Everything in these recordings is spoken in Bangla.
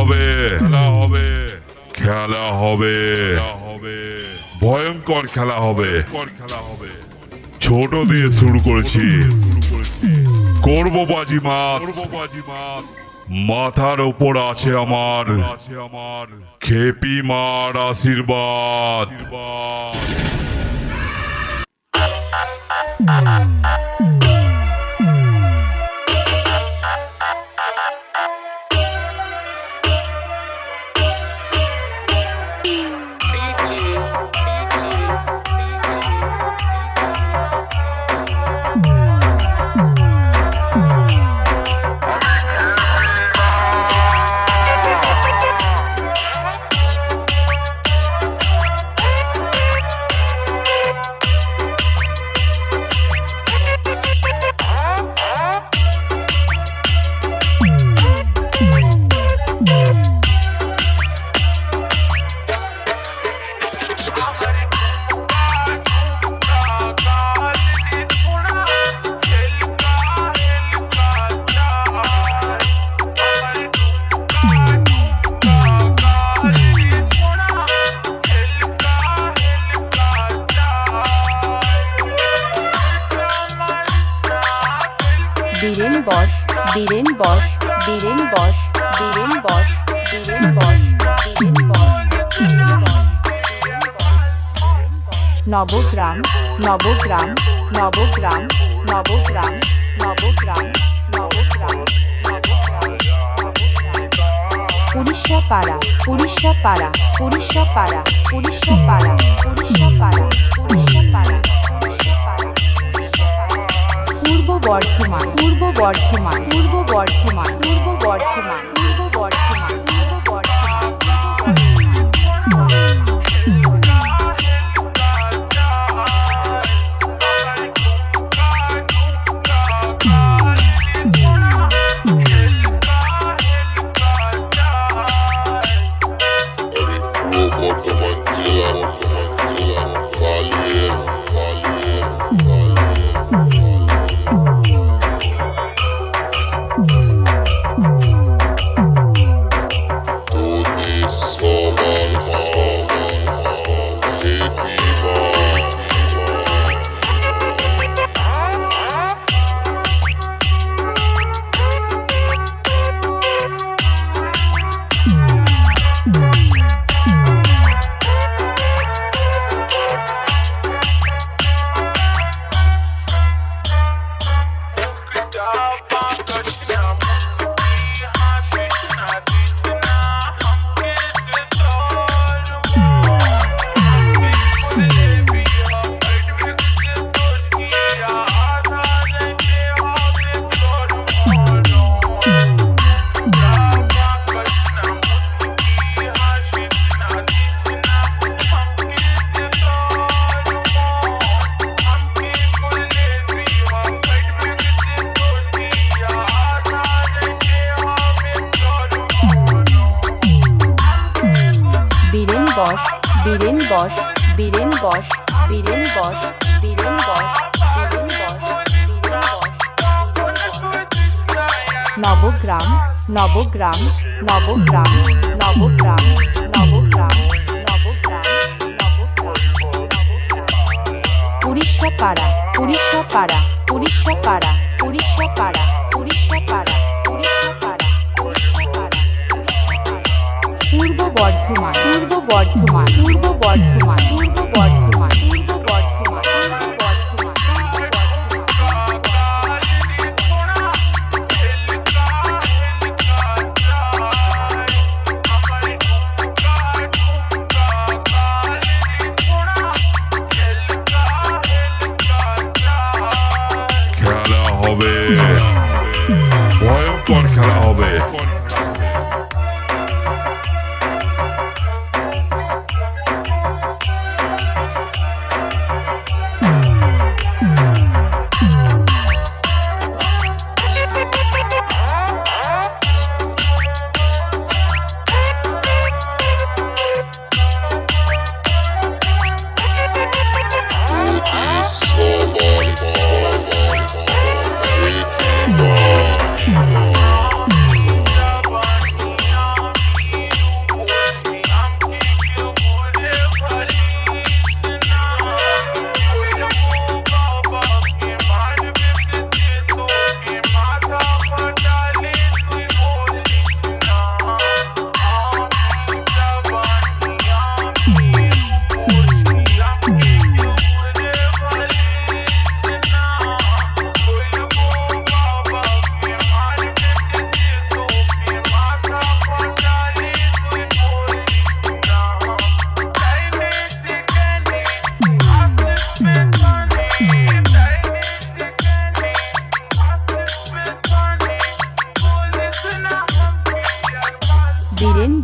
হবে খেলা হবে ভয়ঙ্কর খেলা হবে ছোট দিয়ে শুরু করেছি করব বাজিমাত মাথার উপর আছে আমার খেপি মার আশীর্বাদ বীরেন বশ নবগ্রাম উড়িষ্যা পাড়া পূর্ব বর্ধমান নবগ্রাম উড়িষ্যা পাড়া পূর্ব বর্ধমান ভয়ঙ্কর খেলা হবে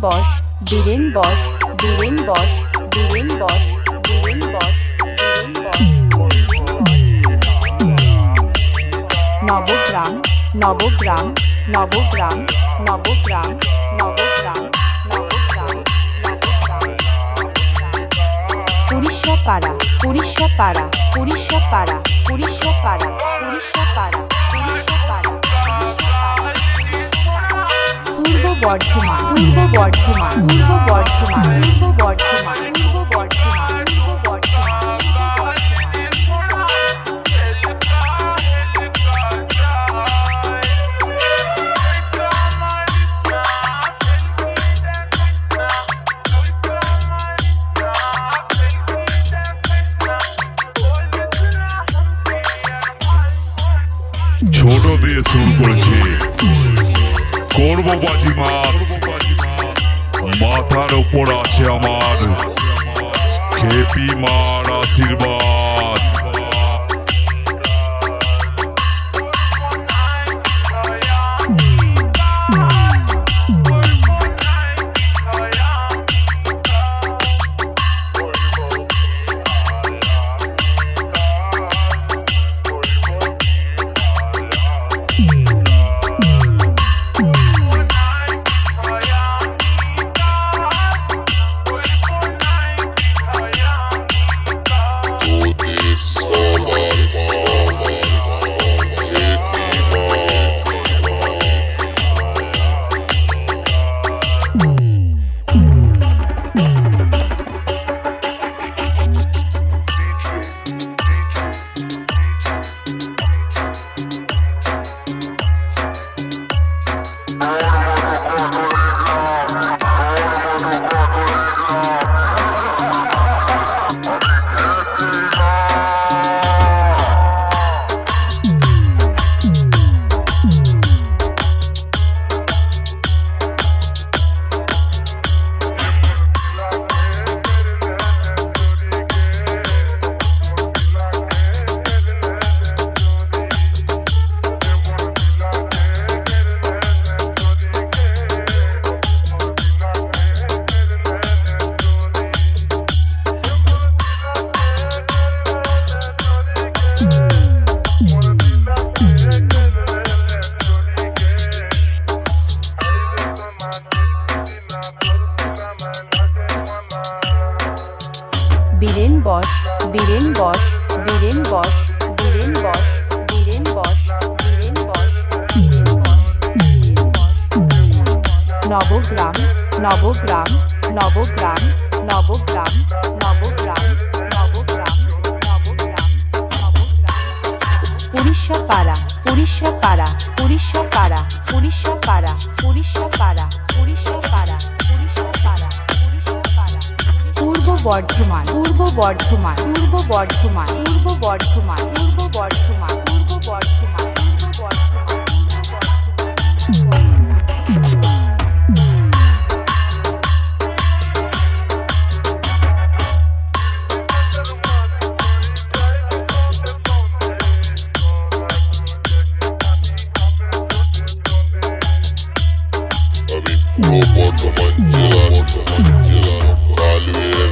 বস বীরেন বস বীরেন বস বীরেন বস বীরেন বস বীরেন বস নবগ্রাম নবগ্রাম নবগ্রাম নবগ্রাম নবগ্রাম নবগ্রাম উড়িষ্যা পাড়া উড়িষ্যা পাড়া উড়িষ্যা পাড়া উড়িষ্যা পাড়া উড়িষ্যা পাড়া উড়িষ্যা পাড়া পূর্ব বর্ধমান পূর্ব বর্ধমান পূর্ব বর্ধমান পূর্ব বর্ধমান পূর্ব বর্ধমান পূর্ব বর্ধমান ছোট দিয়ে শুরু করেছে করবো বাজিমাত মাথার উপর আছে আমার খেপি মার আশীর্বাদ বীরেন বস বীরেন বস বীরেন বস বীরেন বস বীরেন বস বীরেন বস বীরেন বস বীরেন বস নবগ্রাম নবগ্রাম নবগ্রাম নবগ্রাম নবগ্রাম নবগ্রাম নবগ্রাম নবগ্রাম উড়িষ্যা পাড়া উড়িষ্যা পাড়া উড়িষ্যা পাড়া উড়িষ্যা পাড়া উড়িষ্যা পাড়া উড়িষ্যা পাড়া উড়িষ্যা পাড়া উড়িষ্যা পাড়া পূর্ব বর্ধমান পূর্ব বর্ধমান পূর্ব বর্ধমান পূর্ব বর্ধমান পূর্ব বর্ধমান পূর্ব বর্ধমান পূর্ব বর্ধমান বর্ধমান জেলার কালুয়ের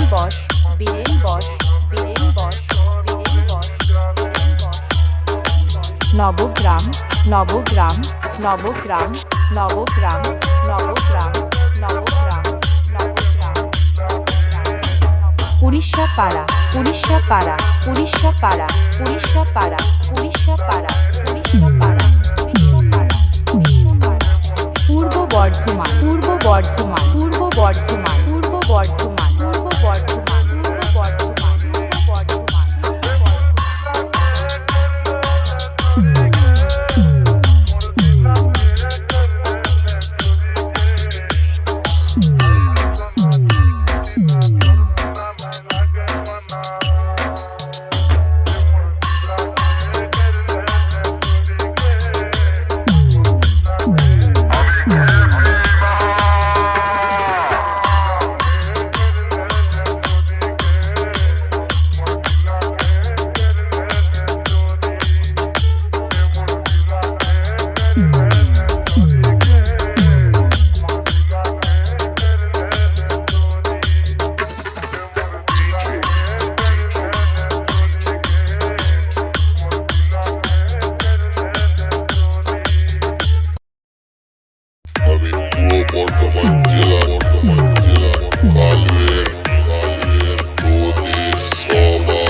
বস বীরেন বস বীরেন বস বীরেন বস বীরেন বস নবগ্রাম নবগ্রাম নবগ্রাম নবগ্রাম নবগ্রাম নবগ্রাম নবগ্রাম উড়িষ্যা পাড়া উড়িষ্যা পাড়া উড়িষ্যা পাড়া উড়িষ্যা পাড়া উড়িষ্যা পাড়া উড়িষ্যা পাড়া উড়িষ্যা পাড়া উড়িষ্যা পাড়া পূর্ব বর্ধমান পূর্ব বর্ধমান পূর্ব বর্ধমান পূর্ব বর্ধমান পূর্ব বর্ধমান পূর্ব বর্ধমান পূর্ব বর্ধমান আমি পূর্ব বর্ধমান জেলা কালুয়ের নদী সবার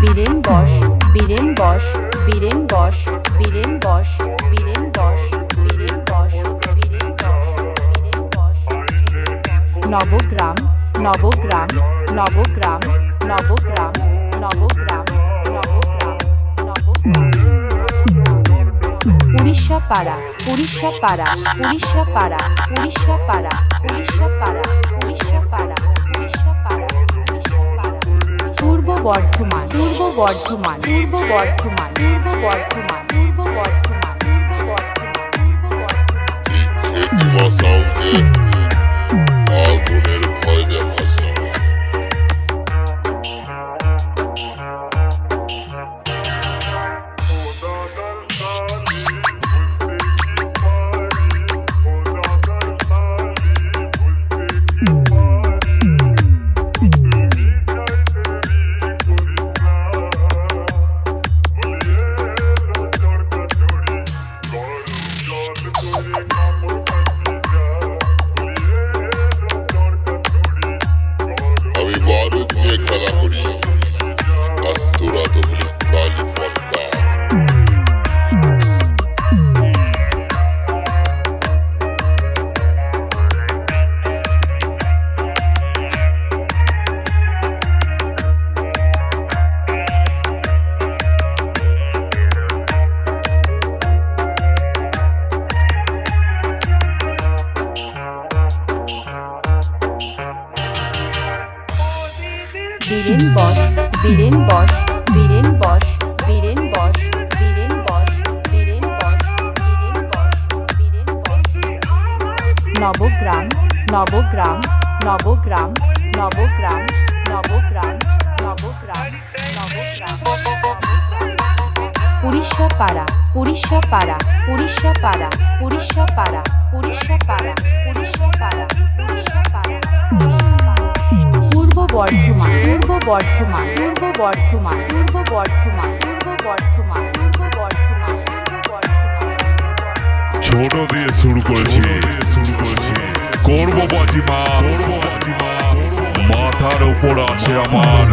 বীরেন বস বীরেন বস বীরেন বস বীরেন বস বীরেন বস বীরেন বস বীরেন বস বীরেন বস নবগ্রাম নবগ্রাম নবগ্রাম নবগ্রাম নবগ্রাম নবগ্রাম নবগ্রাম উড়িষ্যা পাড়া উড়িষ্যা পাড়া উড়িষ্যা পাড়া উড়িষ্যা পাড়া উড়িষ্যা পাড়া উড়িষ্যা পাড়া উড়িষ্যা পাড়া উড়িষ্যা পাড়া পূর্ব বর্ধমান পূর্ব বর্ধমান পূর্ব বর্ধমান পূর্ব বর্ধমান পূর্ব বর্ধমান পূর্ব বর্ধমান পূর্ব বর্ধমান খেতিমা সাউন্ডে আগুনের ভয় দেখাচ্ছে আমি বারুদ নিয়ে খেলা করি আর তোরা তো হলি কালী পটকা বীরেন বস বীরেন বস বীরেন বস বীরেন বস বীরেন বস বীরেন বস বীরেন বস বীরেন বস নবগ্রাম নবগ্রাম নবগ্রাম নবগ্রাম নবগ্রাম নবগ্রাম নবগ্রাম উড়িষ্যা পাড়া উড়িষ্যা পাড়া উড়িষ্যা পাড়া উড়িষ্যা পাড়া উড়িষ্যা পাড়া উড়িষ্যা পাড়া উড়িষ্যা পাড়া পূর্ব বর্ধমান পূর্ব বর্ধমান পূর্ব বর্ধমান পূর্ব বর্ধমান পূর্ব বর্ধমান পূর্ব বর্ধমান পূর্ব বর্ধমান ছোট দিয়ে শুরু করেছি করব বাজিমা মাথার উপর আছে আমার